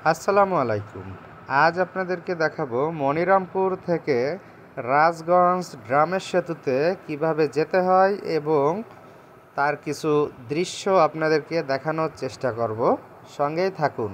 আসসালামু আলাইকুম। আজ আপনাদেরকে দেখাবো মনিরামপুর থেকে রাজগঞ্জ ড্রামের সেতুতে কিভাবে যেতে হয় এবং তার কিছু দৃশ্য আপনাদেরকে দেখানোর চেষ্টা করব। সঙ্গেই থাকুন।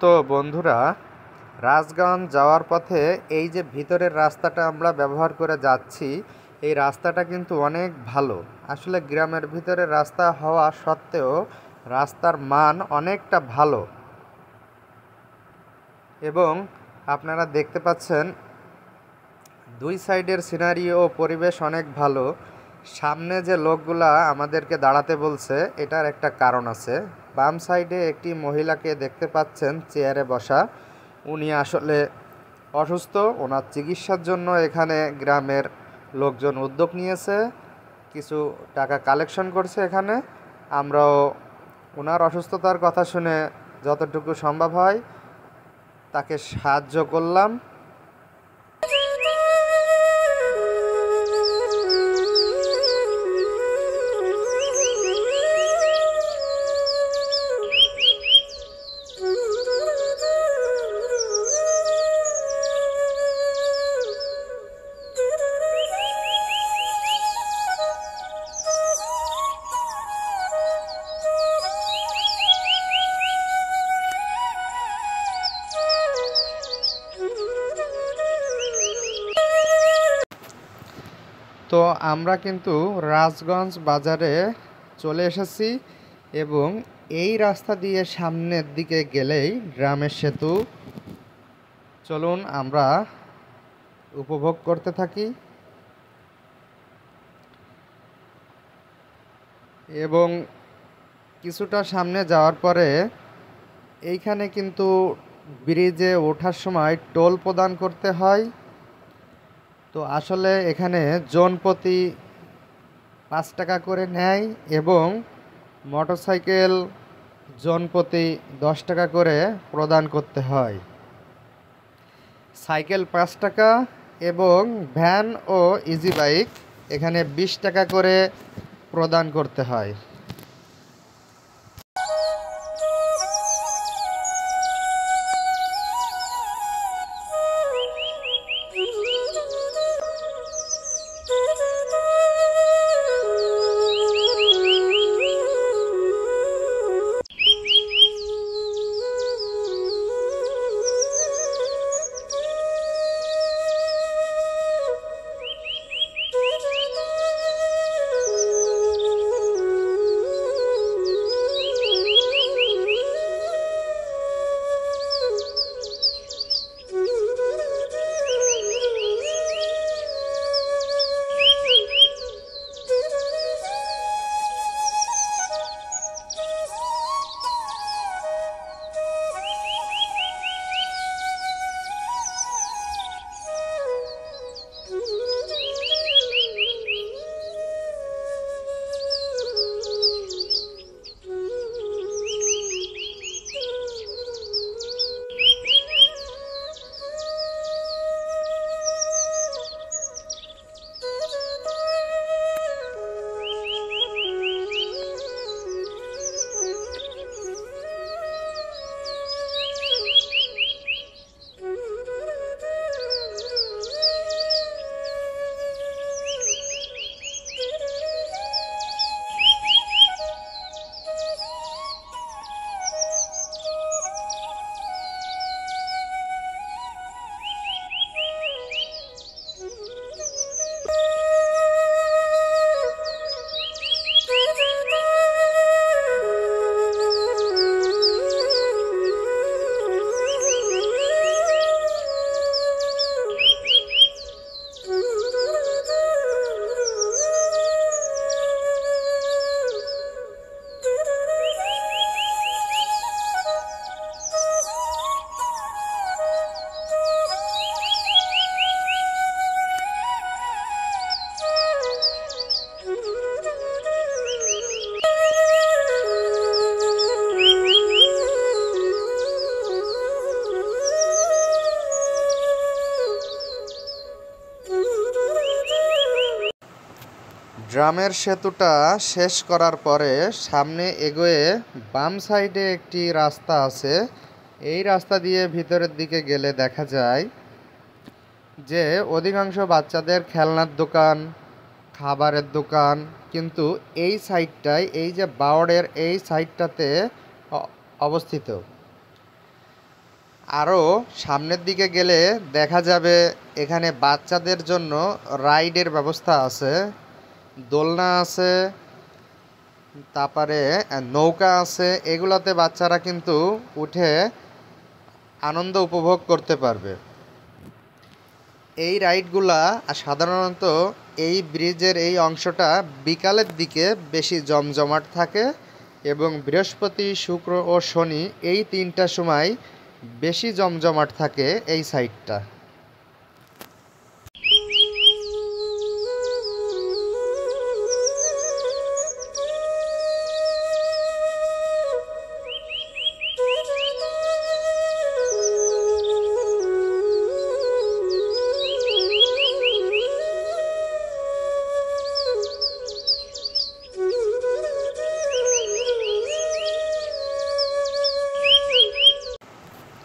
তো বন্ধুরা, রাজগঞ্জ যাওয়ার পথে এই যে ভিতরের রাস্তাটা আমরা ব্যবহার করে যাচ্ছি, এই রাস্তাটা কিন্তু অনেক ভালো। আসলে গ্রামের ভিতরের রাস্তা হওয়া সত্ত্বেও রাস্তার মান অনেকটা ভালো এবং আপনারা দেখতে পাচ্ছেন দুই সাইডের সিনারি ও পরিবেশ অনেক ভালো। সামনে যে লোকগুলা আমাদেরকে দাঁড়াতে বলছে, এটার একটা কারণ আছে। বাম সাইডে একটি মহিলাকে দেখতে পাচ্ছেন চেয়ারে বসা। উনি আসলে অসুস্থ, ওনার চিকিৎসার জন্য এখানে গ্রামের লোকজন উদ্যোগ নিয়েছে, কিছু টাকা কালেকশন করছে এখানে। আমরাও ওনার অসুস্থতার কথা শুনে যতটুকু সম্ভব হয় তাকে সাহায্য করলাম। তো আমরা কিন্তু রাজগঞ্জ বাজারে চলে এসেছি এবং এই রাস্তা দিয়ে সামনের দিকে গেলেই গ্রামের সেতু। চলুন আমরা উপভোগ করতে থাকি এবং কিছুটা সামনে যাওয়ার পরে এইখানে কিন্তু ব্রিজে ওঠার সময় টোল প্রদান করতে হয়। তো আসলে এখানে জনপ্রতি 5 টাকা করে নেয় এবং মোটরসাইকেল জনপ্রতি 10 টাকা করে প্রদান করতে হয়। সাইকেল 5 টাকা এবং ভ্যান ও ইজি বাইক এখানে 20 টাকা করে প্রদান করতে হয়। ড্রামের সেতুটা শেষ করার পরে সামনে এগোয়ে বাম সাইডে একটি রাস্তা আছে। এই রাস্তা দিয়ে ভিতরের দিকে গেলে দেখা যায় যে অধিকাংশ বাচ্চাদের খেলনার দোকান, খাবারের দোকান কিন্তু এই সাইডটায়, এই যে বাওড়ের এই সাইডটাতে অবস্থিত। আরও সামনের দিকে গেলে দেখা যাবে এখানে বাচ্চাদের জন্য রাইডের ব্যবস্থা আছে, দোলনা আছে, তারপরে নৌকা আছে। এগুলাতে বাচ্চারা কিন্তু উঠে আনন্দ উপভোগ করতে পারবে। এই রাইডগুলা সাধারণত এই ব্রিজের এই অংশটা বিকালের দিকে বেশি জমজমাট থাকে এবং বৃহস্পতি, শুক্র ও শনি এই তিনটা সময় বেশি জমজমাট থাকে এই সাইডটা।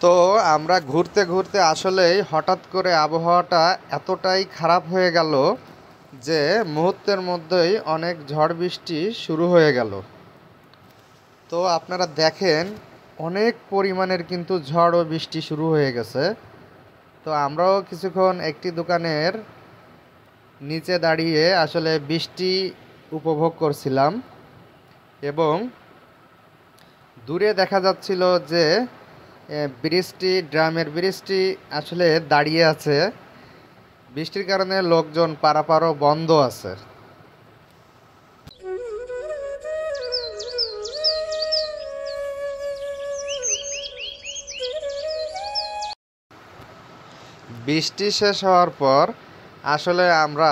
তো আমরা ঘুরতে ঘুরতে আসলেই হঠাৎ করে আবহাওয়াটা এতটাই খারাপ হয়ে গেল যে মুহূর্তের মধ্যেই অনেক ঝড় বৃষ্টি শুরু হয়ে গেল। তো আপনারা দেখেন অনেক পরিমাণের কিন্তু ঝড় ও বৃষ্টি শুরু হয়ে গেছে। তো আমরাও কিছুক্ষণ একটি দোকানের নিচে দাঁড়িয়ে আসলে বৃষ্টি উপভোগ করছিলাম এবং দূরে দেখা যাচ্ছিল যে ব্রিজটি, ড্রামের ব্রিজটি আসলে দাঁড়িয়ে আছে। বৃষ্টির কারণে লোকজন পারাপারও বন্ধ আছে। বৃষ্টি শেষ হওয়ার পর আসলে আমরা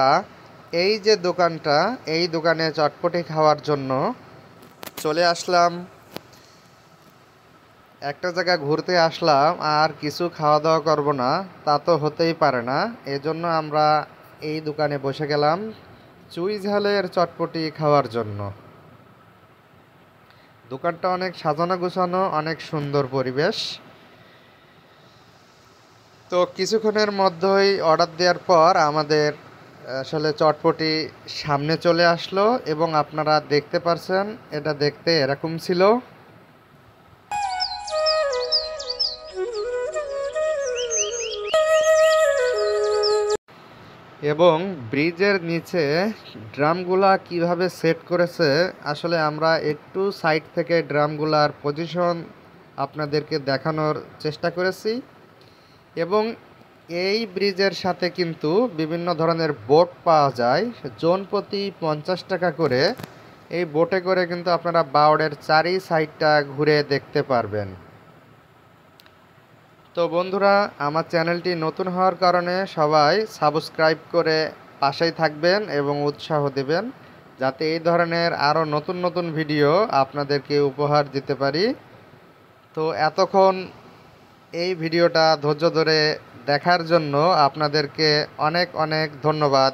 এই যে দোকানটা, এই দোকানে চটপটি খাওয়ার জন্য চলে আসলাম। একটা জায়গা ঘুরতে আসলাম আর কিছু খাওয়া দাওয়া করব না, তা তো হতেই পারে না। এজন্য আমরা এই দোকানে বসে গেলাম চুই ঝালের চটপটি খাওয়ার জন্য। দোকানটা অনেক সাজানো গোছানো, অনেক সুন্দর পরিবেশ। তো কিছুক্ষণের মধ্যেই অর্ডার দেওয়ার পর আমাদের আসলে চটপটি সামনে চলে আসলো এবং আপনারা দেখতে পারছেন এটা দেখতে এরকম ছিল। এবং ব্রিজের নিচে ড্রামগুলা কিভাবে সেট করেছে আসলে আমরা একটু সাইড থেকে ড্রামগুলার পজিশন আপনাদেরকে দেখানোর চেষ্টা করেছি। এবং এই ব্রিজের সাথে কিন্তু বিভিন্ন ধরনের বোট পাওয়া যায়, জন প্রতি 50 টাকা করে। এই বোটে করে কিন্তু আপনারা বাওড়ের চারি সাইডটা ঘুরে দেখতে পারবেন। তো বন্ধুরা, আমার চ্যানেলটি নতুন হওয়ার কারণে সবাই সাবস্ক্রাইব করে পাশেই থাকবেন এবং উৎসাহ দেবেন যাতে এই ধরনের আরও নতুন নতুন ভিডিও আপনাদেরকে উপহার দিতে পারি। তো এতক্ষণ এই ভিডিওটা ধৈর্য ধরে দেখার জন্য আপনাদেরকে অনেক অনেক ধন্যবাদ।